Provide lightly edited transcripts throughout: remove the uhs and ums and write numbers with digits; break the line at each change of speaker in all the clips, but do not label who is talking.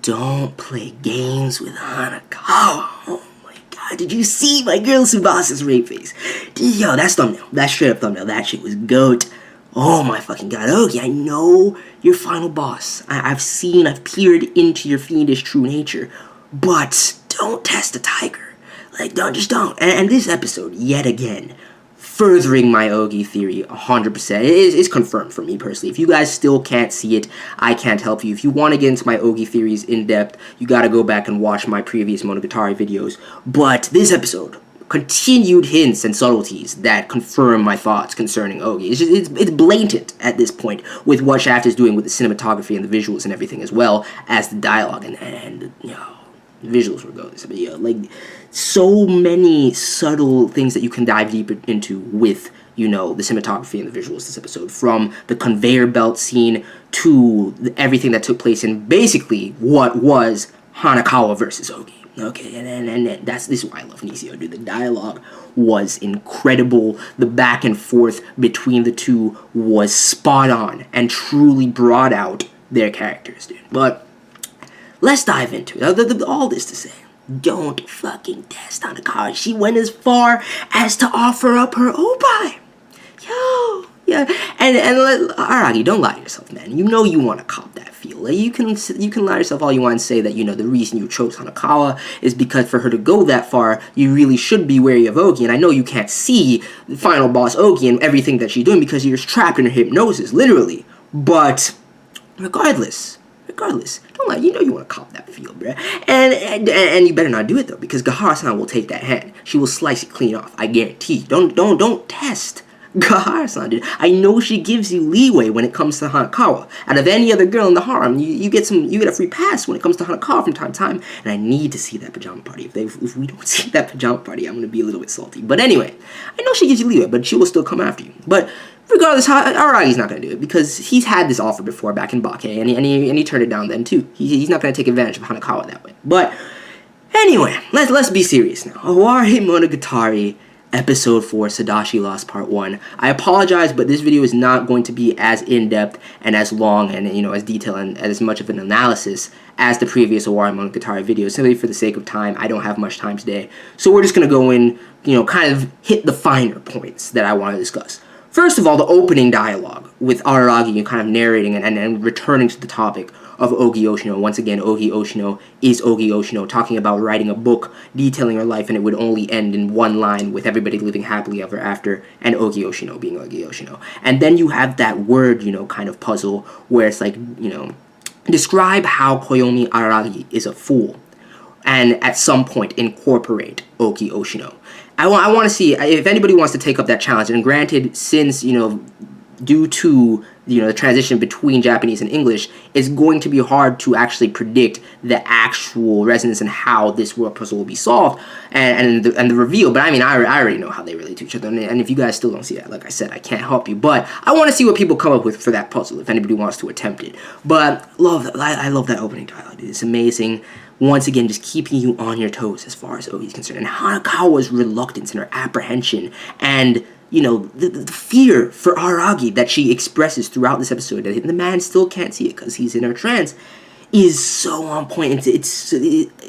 Don't play games with Hanekawa. Oh my god, did you see my girl Tsubasa's rape face? Yo, that's thumbnail. That straight up thumbnail. That shit was goat. Oh my fucking god. Okay, I know your final boss. I've peered into your fiendish true nature. But don't test a tiger. Like, don't. And this episode, yet again, furthering my Ougi theory 100%. It's confirmed for me personally. If you guys still can't see it, I can't help you. If you want to get into my Ougi theories in depth, you gotta go back and watch my previous Monogatari videos. But this episode, continued hints and subtleties that confirm my thoughts concerning Ougi. It's blatant at this point with what Shaft is doing with the cinematography and the visuals and everything, as well as the dialogue and you know, the visuals were good. Yeah, like, so many subtle things that you can dive deeper into with, you know, the cinematography and the visuals this episode. From the conveyor belt scene to everything that took place in basically what was Hanekawa versus Ougi. Okay, and this is why I love Nisio, dude. The dialogue was incredible. The back and forth between the two was spot on and truly brought out their characters, dude. But let's dive into it. All this to say, don't fucking test Hanekawa. She went as far as to offer up her OPPAI. Yo, yeah. And Araragi, don't lie to yourself, man. You know you want to cop that feel. Like, you can lie to yourself all you want and say that, you know, the reason you chose Hanekawa is because for her to go that far, you really should be wary of Ougi. And I know you can't see the final boss Ougi and everything that she's doing because you're trapped in her hypnosis, literally. But regardless, don't lie. You know you want to cop that feel, bruh. And you better not do it though, because GAHARA-san will take that hand. She will slice it clean off. I guarantee. Don't test GAHARA-san, dude. I know she gives you leeway when it comes to Hanekawa. Out of any other girl in the harem, you get a free pass when it comes to Hanekawa from time to time. And I need to see that pajama party. If we don't see that pajama party, I'm gonna be a little bit salty. But anyway, I know she gives you leeway, but she will still come after you. But regardless, Araragi's not going to do it because he's had this offer before back in Bake, and he turned it down then too. He's not going to take advantage of Hanekawa that way. But anyway, let's be serious now. Owarimonogatari, Episode 4, Sodachi Lost Part 1. I apologize, but this video is not going to be as in-depth and as long and, you know, as detailed and as much of an analysis as the previous Owarimonogatari videos, simply for the sake of time. I don't have much time today. So we're just going to go in, you know, kind of hit the finer points that I want to discuss. First of all, the opening dialogue with Araragi kind of narrating and returning to the topic of Ougi Oshino. Once again, Ougi Oshino is Ougi Oshino, talking about writing a book detailing her life, and it would only end in one line with everybody living happily ever after, and Ougi Oshino being Ougi Oshino. And then you have that word, you know, kind of puzzle where it's like, you know, describe how Koyomi Araragi is a fool, and at some point incorporate Ougi Oshino. I want to see if anybody wants to take up that challenge. And granted, since, you know, due to, you know, the transition between Japanese and English, it's going to be hard to actually predict the actual resonance and how this word puzzle will be solved and the reveal. But I mean, I already know how they relate to each other. And if you guys still don't see that, like I said, I can't help you. But I want to see what people come up with for that puzzle, if anybody wants to attempt it. But I love that opening dialogue. It's amazing. Once again, just keeping you on your toes as far as Ougi is concerned. And Hanekawa's reluctance and her apprehension and, you know, the fear for Araragi that she expresses throughout this episode, and the man still can't see it because he's in her trance, is so on point. It's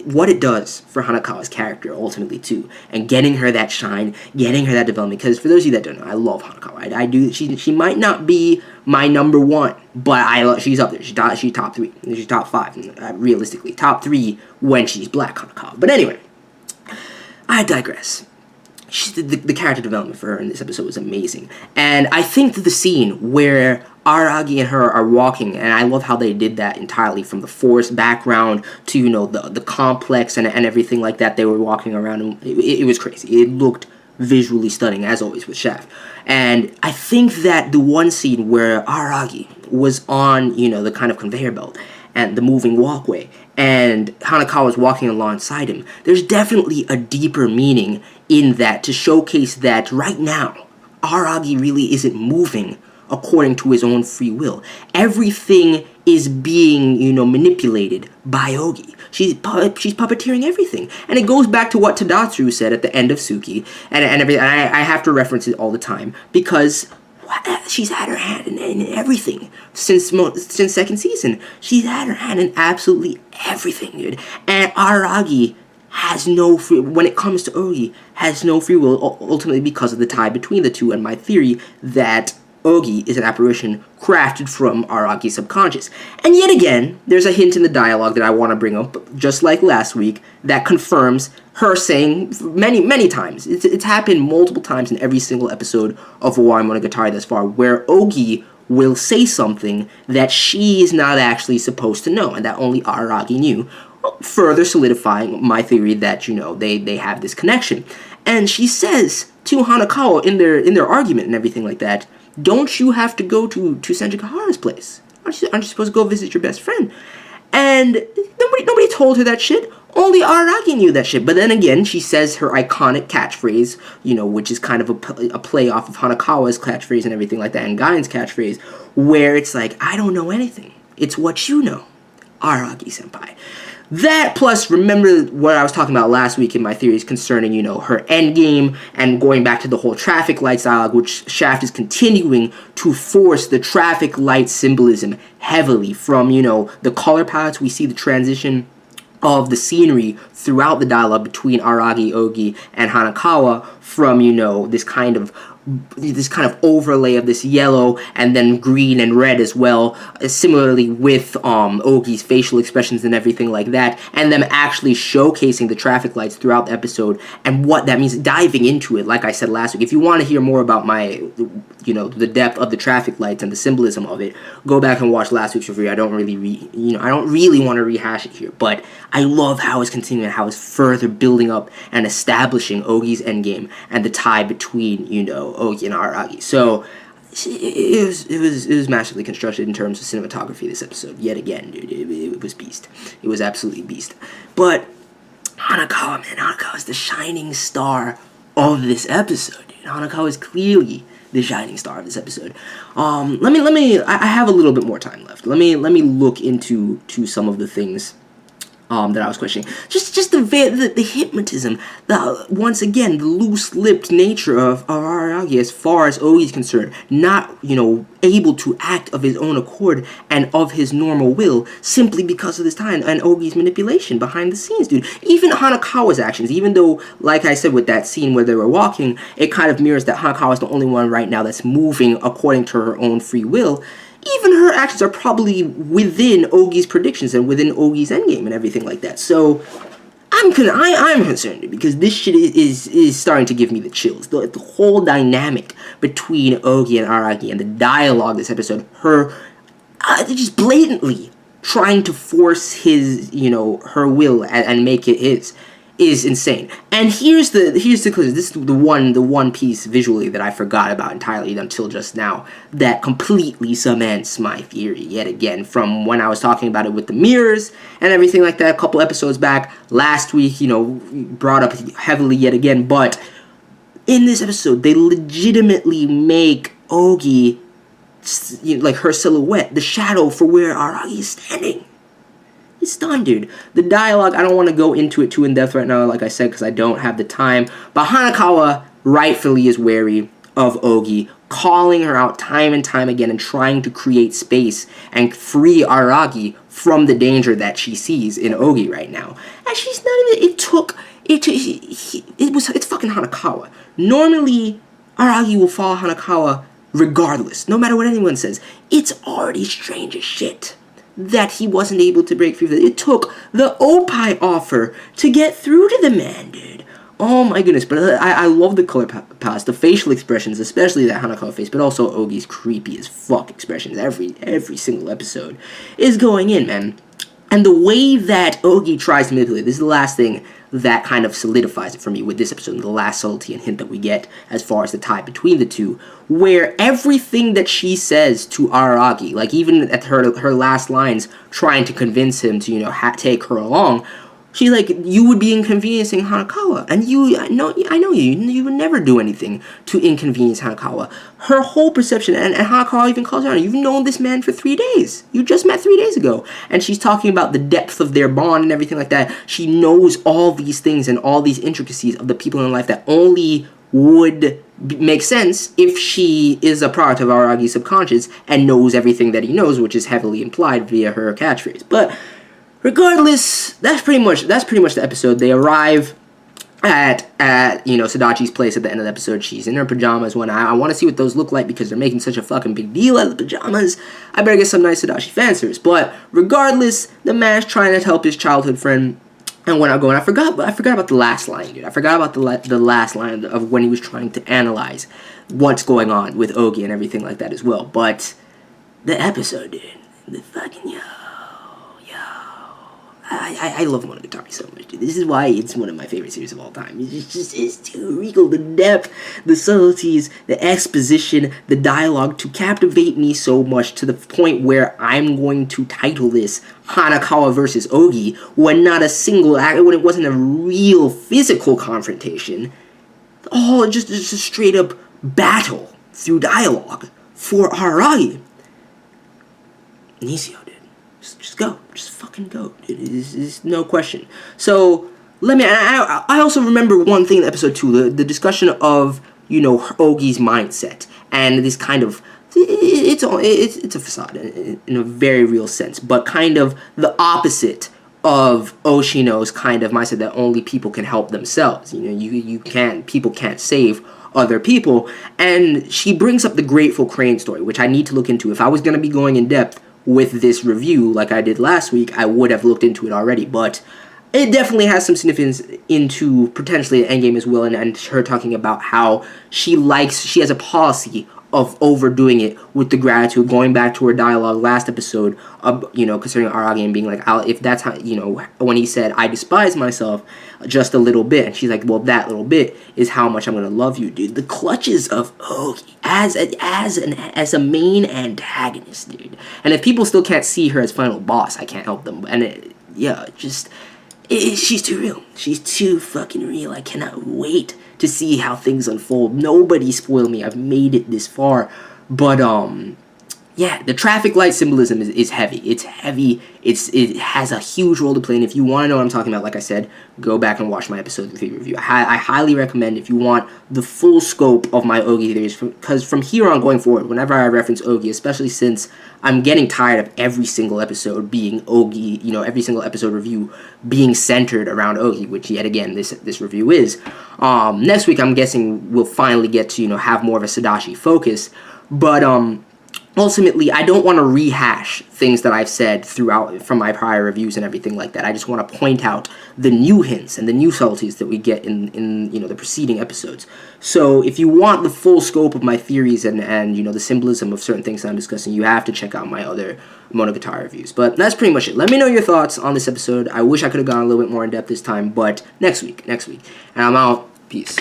what it does for Hanekawa's character ultimately too, and getting her that shine, getting her that development. Because for those of you that don't know, I love Hanekawa. I do. She might not be my number one, but she's up there. She's top 3. She's top 5. Realistically, top 3 when she's black Hanekawa. But anyway, I digress. The character development for her in this episode was amazing. And I think that the scene where Araragi and her are walking, and I love how they did that entirely, from the forest background to, you know, the complex and everything like that they were walking around. And it was crazy. It looked visually stunning, as always, with Shaft. And I think that the one scene where Araragi was on, you know, the kind of conveyor belt and the moving walkway, and Hanekawa was walking alongside him, there's definitely a deeper meaning in that to showcase that right now, Araragi really isn't moving according to his own free will. Everything is being, you know, manipulated by Ougi. She's puppeteering everything. And it goes back to what Tadatsu said at the end of Suki, and everything. I have to reference it all the time, because she's had her hand in everything since second season. She's had her hand in absolutely everything, dude. And Araragi has no free, when it comes to Ougi, has no free will, ultimately because of the tie between the two, and my theory that Ougi is an apparition crafted from Aragi's subconscious. And yet again, there's a hint in the dialogue that I want to bring up, just like last week, that confirms her saying many times. It's happened multiple times in every single episode of Owarimonogatari thus far, where Ougi will say something that she is not actually supposed to know, and that only Araragi knew, further solidifying my theory that, you know, they have this connection. And she says to Hanekawa in their argument and everything like that, don't you have to go to Sensei Gahara's place? Aren't you supposed to go visit your best friend? And nobody told her that shit. Only Araragi knew that shit. But then again, she says her iconic catchphrase, you know, which is kind of a play off of Hanekawa's catchphrase and everything like that, and Gaien's catchphrase, where it's like, I don't know anything. It's what you know, Araragi-senpai. That, plus, remember what I was talking about last week in my theories concerning, you know, her endgame, and going back to the whole traffic lights dialogue, which Shaft is continuing to force the traffic light symbolism heavily from, you know, the color palettes. We see the transition of the scenery throughout the dialogue between Araragi, Ougi, and Hanekawa from, you know, this kind of overlay of this yellow and then green and red as well, similarly with Ougi's facial expressions and everything like that, and them actually showcasing the traffic lights throughout the episode and what that means, diving into it, like I said last week. If you want to hear more about my, you know, the depth of the traffic lights and the symbolism of it, go back and watch last week's review. I don't really want to rehash it here, but I love how it's continuing, how it's further building up and establishing Ougi's endgame and the tie between, you know, Ougi and Araragi. So it was massively constructed in terms of cinematography this episode. Yet again, dude, it was beast. It was absolutely beast. But Hanekawa, man, Hanekawa is the shining star of this episode, dude. Hanekawa is clearly the shining star of this episode. I have a little bit more time left. Let me look into some of the things that I was questioning. Just the hypnotism, once again, the loose-lipped nature of Araragi as far as Ougi is concerned, not, you know, able to act of his own accord and of his normal will simply because of this time and Ougi's manipulation behind the scenes, dude. Even Hanekawa's actions, even though, like I said with that scene where they were walking, it kind of mirrors that Hanekawa is the only one right now that's moving according to her own free will. Even her actions are probably within Ougi's predictions and within Ougi's endgame and everything like that. So I'm concerned because this shit is starting to give me the chills. The whole dynamic between Ougi and Araragi and the dialogue this episode, her just blatantly trying to force his, you know, her will and make it his, is insane. And here's the clue. This is the one piece visually that I forgot about entirely until just now that completely cements my theory yet again from when I was talking about it with the mirrors and everything like that a couple episodes back. Last week, you know, brought up heavily yet again, but in this episode they legitimately make Ougi, you know, like her silhouette, the shadow for where Araragi is standing. It's done, dude. The dialogue, I don't want to go into it too in depth right now, like I said, because I don't have the time. But Hanekawa rightfully is wary of Ougi, calling her out time and time again and trying to create space and free Araragi from the danger that she sees in Ougi right now. And she's not even, it's fucking Hanekawa. Normally, Araragi will follow Hanekawa regardless, no matter what anyone says. It's already strange as shit that he wasn't able to break free. It took the OPPAI offer to get through to the man, dude. Oh my goodness, but I love the color palettes, the facial expressions, especially that Hanekawa face, but also Ougi's creepy as fuck expressions. Every single episode is going in, man. And the way that Ougi tries to manipulate, this is the last thing that kind of solidifies it for me with this episode, and the last subtlety and hint that we get as far as the tie between the two, where everything that she says to Araragi, like even at her last lines, trying to convince him to, you know, take her along, she's like, you would be inconveniencing Hanekawa, and I know you would never do anything to inconvenience Hanekawa. Her whole perception, and Hanekawa even calls her out, you've known this man for 3 days. You just met 3 days ago. And she's talking about the depth of their bond and everything like that. She knows all these things and all these intricacies of the people in life that only would make sense if she is a product of Aragi's subconscious and knows everything that he knows, which is heavily implied via her catchphrase. But regardless, that's pretty much the episode. They arrive at Sodachi's place at the end of the episode. She's in her pajamas. When I want to see what those look like because they're making such a fucking big deal out of the pajamas. I better get some nice Sodachi fan service. But regardless, the man's trying to help his childhood friend. And when I go, and I forgot about the last line, dude. I forgot about the last line of when he was trying to analyze what's going on with Ougi and everything like that as well. But the episode, dude, the fucking I love Monogatari so much, dude. This is why it's one of my favorite series of all time. It's too regal. The depth, the subtleties, the exposition, the dialogue to captivate me so much to the point where I'm going to title this Hanekawa versus Ougi when not a single act, when it wasn't a real physical confrontation. Oh, just a straight up battle through dialogue for Araragi. Nisio, dude. Just go. Just fucking go. It's no question. So, I also remember one thing in episode 2, the discussion of, Ougi's mindset. And this kind of, it's a facade in a very real sense. But kind of the opposite of Oshino's kind of mindset that only people can help themselves. People can't save other people. And she brings up the Grateful Crane story, which I need to look into. If I was going to be going in depth with this review like I did last week, I would have looked into it already, but it definitely has some significance into potentially the endgame as well, and her talking about how she has a policy of overdoing it with the gratitude, going back to her dialogue last episode of, concerning Aragi and being like, if that's how, when he said, I despise myself just a little bit, and she's like, well, that little bit is how much I'm going to love you, dude. The clutches of Ougi as a main antagonist, dude. And if people still can't see her as final boss, I can't help them. And she's too real. She's too fucking real. I cannot wait to see how things unfold. Nobody spoil me. I've made it this far. But, the traffic light symbolism is heavy. It's heavy. It has a huge role to play. And if you want to know what I'm talking about, like I said, go back and watch my episode 3 review. I highly recommend if you want the full scope of my Ougi theories. Because from here on going forward, whenever I reference Ougi, especially since I'm getting tired of every single episode being Ougi, every single episode review being centered around Ougi, which yet again this review is. Next week, I'm guessing we'll finally get to, have more of a Sodachi focus. But, ultimately, I don't want to rehash things that I've said throughout from my prior reviews and everything like that. I just want to point out the new hints and the new subtleties that we get in the preceding episodes. So if you want the full scope of my theories and the symbolism of certain things that I'm discussing, you have to check out my other Monogatari reviews. But that's pretty much it. Let me know your thoughts on this episode. I wish I could have gone a little bit more in depth this time, but next week. And I'm out. Peace.